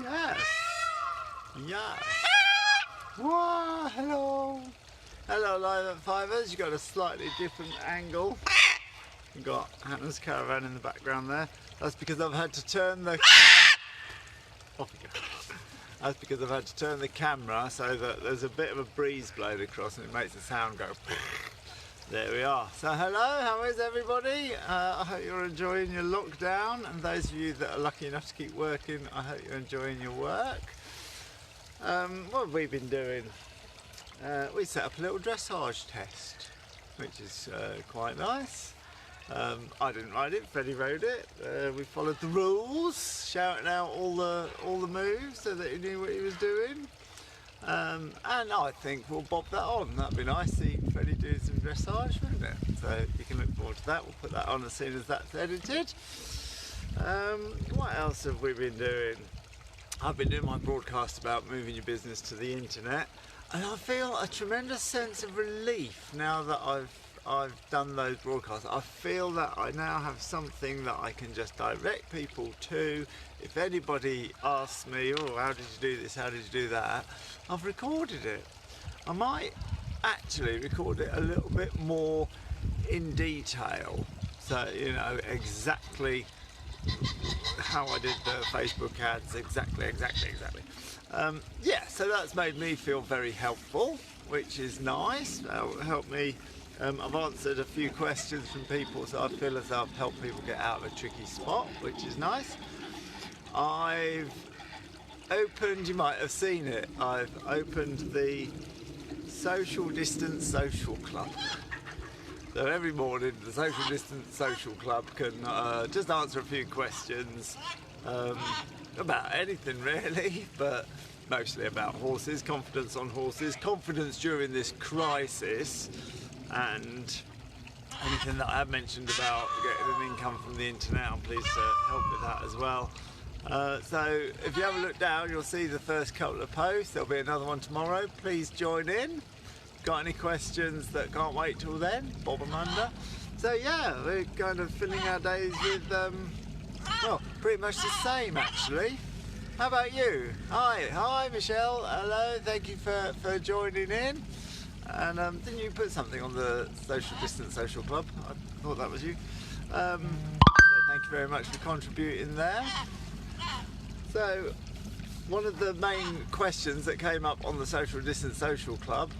Yes. Yes. Whoa, hello. Hello, Live at Fivers. You've got a slightly different angle. You've got Hannah's caravan in the background there. That's because I've had to turn the... Off you go. That's because I've had to turn the camera so that there's a bit of a breeze blowing across and it makes the sound go... There we are. So hello, how is everybody? I hope you're enjoying your lockdown, and those of you that are lucky enough to keep working, I hope you're enjoying your work. What have we been doing? We set up a little dressage test, which is quite nice. I didn't write it, Freddie wrote it. We followed the rules, shouting out all the moves so that he knew what he was doing. And I think we'll bob that on. That'd be nice, see Freddie do some dressage, wouldn't it? So you can look forward to that. We'll put that on as soon as that's edited. What else have we been doing? I've been doing my broadcast about moving your business to the internet, and I feel a tremendous sense of relief now that I've done those broadcasts. I feel that I now have something that I can just direct people to. If anybody asks me, oh, how did you do this, how did you do that, I've recorded it. I might actually record it a little bit more in detail, so you know exactly how I did the Facebook ads, exactly. Yeah, so that's made me feel very helpful, which is nice. That'll help me. I've answered a few questions from people, so I feel as though I've helped people get out of a tricky spot, which is nice. I've opened, you might have seen it, I've opened the Social Distance Social Club. So every morning the Social Distance Social Club can just answer a few questions about anything really, but mostly about horses, confidence on horses, confidence during this crisis, and anything that I have mentioned about getting an income from the internet. I'm pleased to help with that as well. So if you have a look down, you'll see the first couple of posts. There'll be another one tomorrow. Please join in. Got any questions that can't wait till then, bob them under. So yeah, we're kind of filling our days with well, pretty much the same actually. How about you? Hi Michelle, hello, thank you for joining in. And didn't you put something on the Social Distance Social Club? I thought that was you. So thank you very much for contributing there. So one of the main questions that came up on the Social Distance Social Club,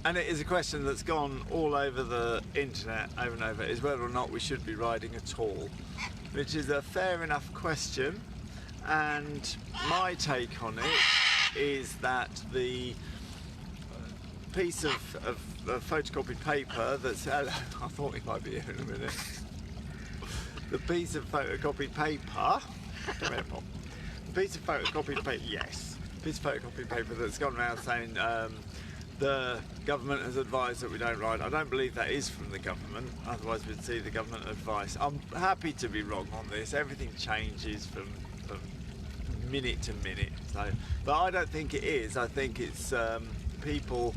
and it is a question that's gone all over the internet over and over, is whether or not we should be riding at all, which is a fair enough question. And my take on it is that the piece of photocopied paper that's... I thought he might be here in a minute. The piece of photocopied paper... Come here, Bob. The piece of photocopied paper, yes. Piece of photocopied paper that's gone around saying the government has advised that we don't ride. I don't believe that is from the government, otherwise we'd see the government advice. I'm happy to be wrong on this. Everything changes from minute to minute. So, but I don't think it is. I think it's people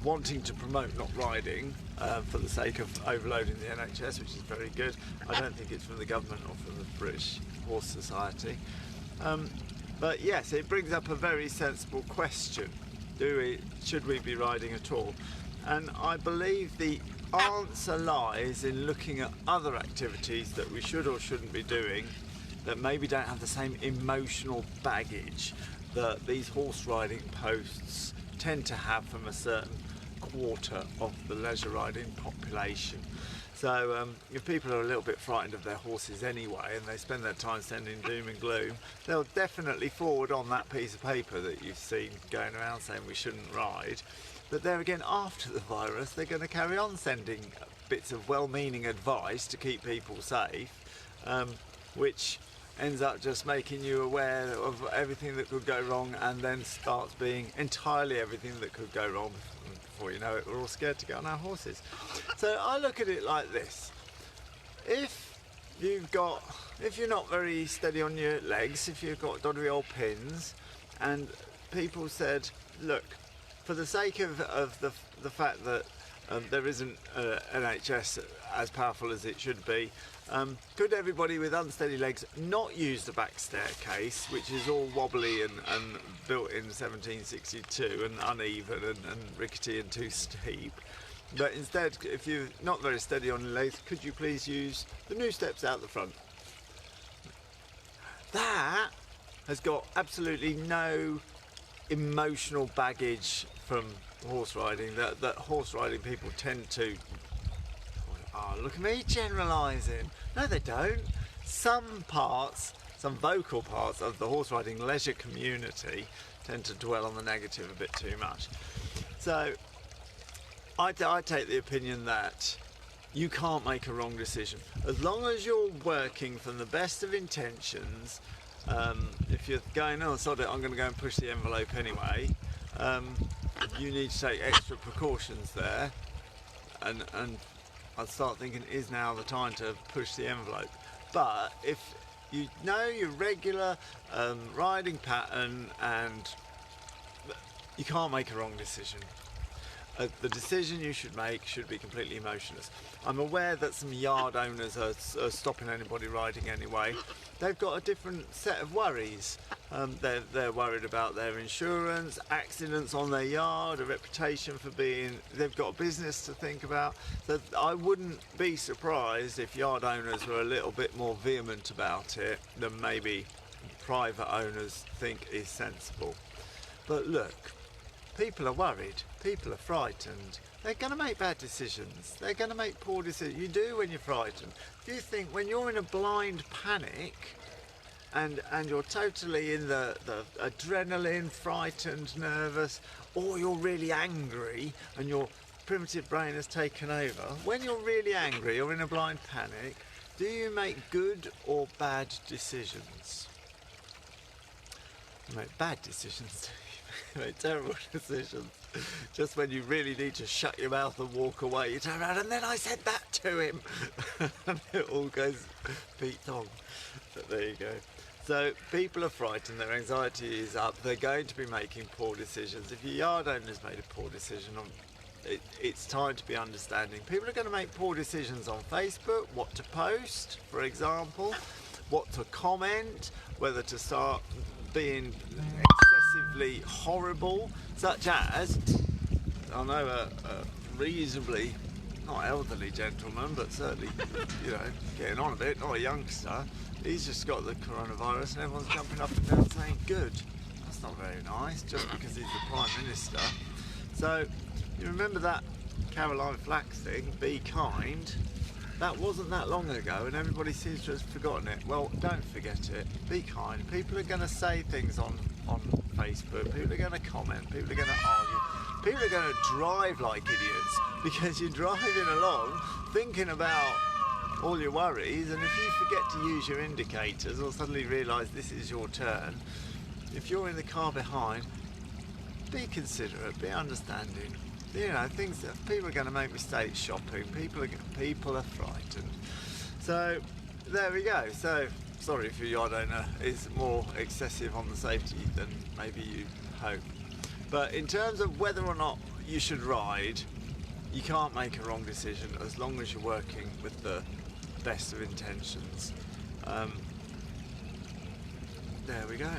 wanting to promote not riding for the sake of overloading the NHS, which is very good. I don't think it's from the government or from the British Horse Society. But yes, it brings up a very sensible question. Should we be riding at all? And I believe the answer lies in looking at other activities that we should or shouldn't be doing that maybe don't have the same emotional baggage that these horse riding posts tend to have from a certain quarter of the leisure riding population. So if people are a little bit frightened of their horses anyway and they spend their time sending doom and gloom, they'll definitely forward on that piece of paper that you've seen going around saying we shouldn't ride. But there again, after the virus, they're going to carry on sending bits of well-meaning advice to keep people safe, which ends up just making you aware of everything that could go wrong, and then starts being entirely everything that could go wrong. Before you know it, we're all scared to get on our horses. So I look at it like this. If you're not very steady on your legs, if you've got doddery old pins, and people said, look, for the sake of the fact that there isn't NHS as powerful as it should be. Could everybody with unsteady legs not use the back staircase, which is all wobbly and built in 1762 and uneven and rickety and too steep? But instead, if you're not very steady on your legs, could you please use the new steps out the front? That has got absolutely no emotional baggage from horse riding that horse riding people tend to, oh, look at me generalising. No, they don't. Some vocal parts of the horse riding leisure community tend to dwell on the negative a bit too much. So I take the opinion that you can't make a wrong decision. As long as you're working from the best of intentions, if you're going, oh, sod it, I'm going to go and push the envelope anyway, you need to take extra precautions there. And I'd start thinking, is now the time to push the envelope? But if you know your regular riding pattern, and you can't make a wrong decision. The decision you should make should be completely emotionless. I'm aware that some yard owners are stopping anybody riding anyway. They've got a different set of worries. They're worried about their insurance, accidents on their yard, a reputation for being, they've got a business to think about. So I wouldn't be surprised if yard owners were a little bit more vehement about it than maybe private owners think is sensible. But look, people are worried, people are frightened. They're going to make bad decisions. They're going to make poor decisions. You do when you're frightened. If you think when you're in a blind panic and you're totally in the adrenaline, frightened, nervous, or you're really angry and your primitive brain has taken over, when you're really angry or in a blind panic, do you make good or bad decisions? You make bad decisions. You make terrible decisions. Just when you really need to shut your mouth and walk away, you turn around and then I said that to him. And it all goes Pete Tong. But there you go. So people are frightened, their anxiety is up, they're going to be making poor decisions. If your yard owner's made a poor decision, it's time to be understanding. People are going to make poor decisions on Facebook, what to post, for example, what to comment, whether to start being excessively horrible, such as, I know a reasonably, not elderly gentleman, but certainly, you know, getting on a bit, not a youngster, he's just got the coronavirus and everyone's jumping up and down saying good. That's not very nice, just because he's the Prime Minister. So, you remember that Caroline Flack thing, be kind? That wasn't that long ago and everybody seems to have forgotten it. Well, don't forget it. Be kind. People are going to say things on Facebook. People are going to comment. People are going to argue. People are going to drive like idiots because you're driving along thinking about all your worries, and if you forget to use your indicators or suddenly realise this is your turn, if you're in the car behind, be considerate, be understanding. You know, people are going to make mistakes shopping. People are frightened. So there we go. So sorry if your yard owner is more excessive on the safety than maybe you hope. But in terms of whether or not you should ride, you can't make a wrong decision as long as you're working with the best of intentions. There we go.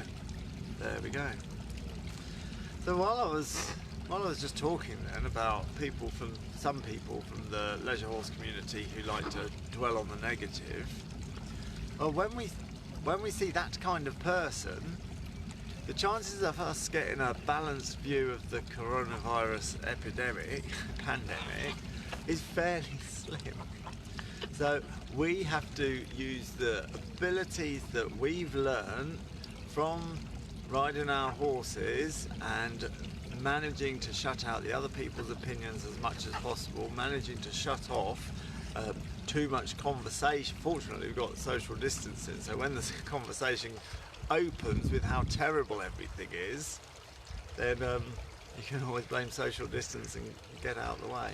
There we go. So while I was just talking then about some people from the leisure horse community who like to dwell on the negative, well, when we see that kind of person, the chances of us getting a balanced view of the coronavirus pandemic, is fairly slim. So we have to use the abilities that we've learned from riding our horses and managing to shut out the other people's opinions as much as possible, managing to shut off too much conversation. Fortunately, we've got social distancing, so when the conversation opens with how terrible everything is, then you can always blame social distancing and get out of the way.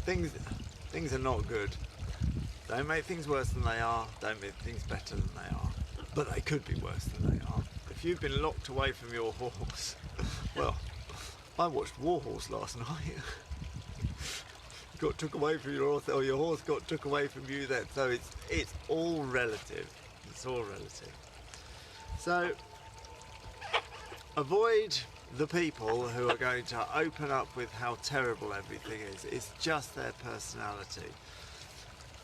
Things are not good. Don't make things worse than they are, don't make things better than they are. But they could be worse than they are. If you've been locked away from your horse, well, I watched Warhorse last night. Got took away from your horse, or your horse got took away from you then. So it's all relative. It's all relative. So avoid the people who are going to open up with how terrible everything is. It's just their personality.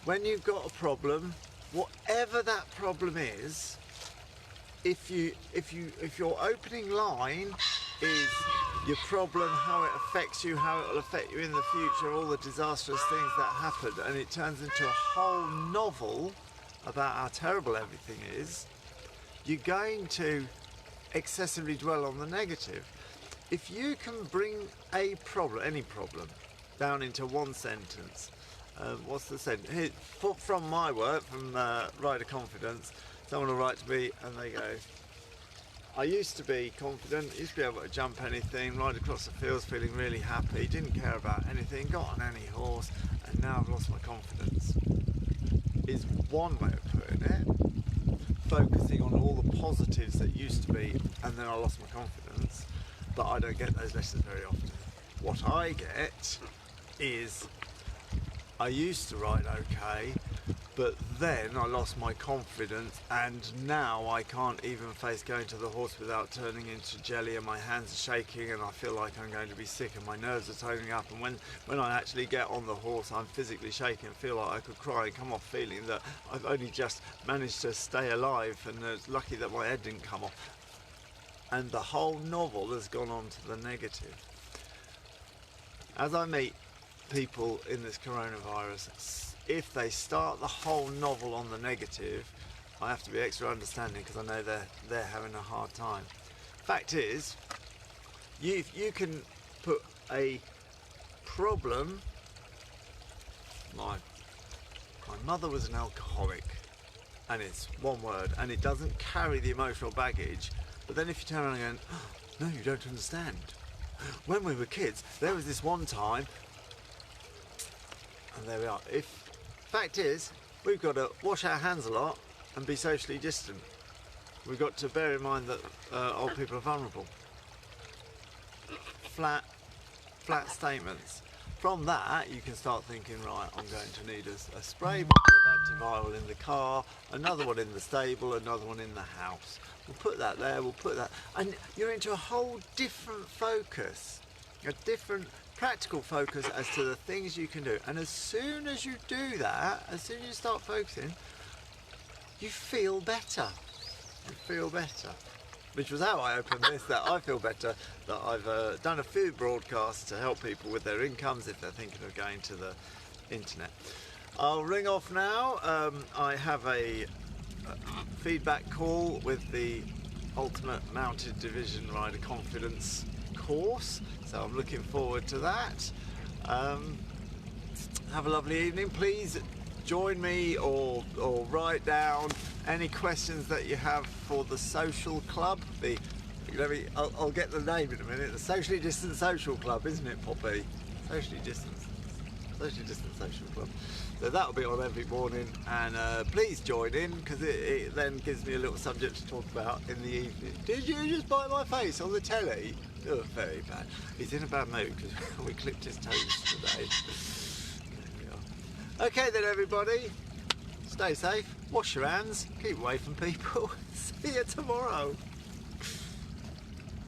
When you've got a problem, whatever that problem is, if your opening line is your problem, how it affects you, how it will affect you in the future, all the disastrous things that happened, and it turns into a whole novel about how terrible everything is, you're going to excessively dwell on the negative. If you can bring a problem, any problem, down into one sentence, what's the sentence? From my work, from Rider Confidence, someone will write to me and they go, I used to be confident, used to be able to jump anything, ride across the fields feeling really happy, didn't care about anything, got on any horse, and now I've lost my confidence. Is one way of putting it. Focusing on all the positives that used to be, and then I lost my confidence. But I don't get those lessons very often. What I get is, I used to ride okay, but then I lost my confidence, and now I can't even face going to the horse without turning into jelly, and my hands are shaking and I feel like I'm going to be sick and my nerves are toning up, and when I actually get on the horse I'm physically shaking and feel like I could cry and come off feeling that I've only just managed to stay alive, and it's lucky that my head didn't come off. And the whole novel has gone on to the negative. As I meet people in this coronavirus, if they start the whole novel on the negative, I have to be extra understanding because I know they're having a hard time. Fact is, you can put a problem. My mother was an alcoholic, and it's one word, and it doesn't carry the emotional baggage. But then if you turn around and go, oh, no, you don't understand. When we were kids, there was this one time, and there we are. Fact is, we've got to wash our hands a lot and be socially distant. We've got to bear in mind that old people are vulnerable. Flat statements. From that, you can start thinking, right, I'm going to need a spray bottle of antiviral in the car, another one in the stable, another one in the house. We'll put that there, we'll put that, and you're into a whole different focus, a different practical focus as to the things you can do. And as soon as you do that, as soon as you start focusing, you feel better. You feel better. Which was how I opened this, that I feel better, that I've done a few broadcasts to help people with their incomes if they're thinking of going to the internet. I'll ring off now. I have a feedback call with the Ultimate Mounted Division Rider Confidence course, so I'm looking forward to that. Have a lovely evening. Please join me or write down any questions that you have for the social club. I'll get the name in a minute. The Socially Distant Social Club, isn't it, Poppy? Socially Distant Social Club. So that'll be on every morning, and please join in, because it then gives me a little subject to talk about in the evening. Did you just bite my face on the telly? Oh, very bad. He's in a bad mood because we clipped his toes today. Okay then, everybody, stay safe, wash your hands, keep away from people. See you tomorrow.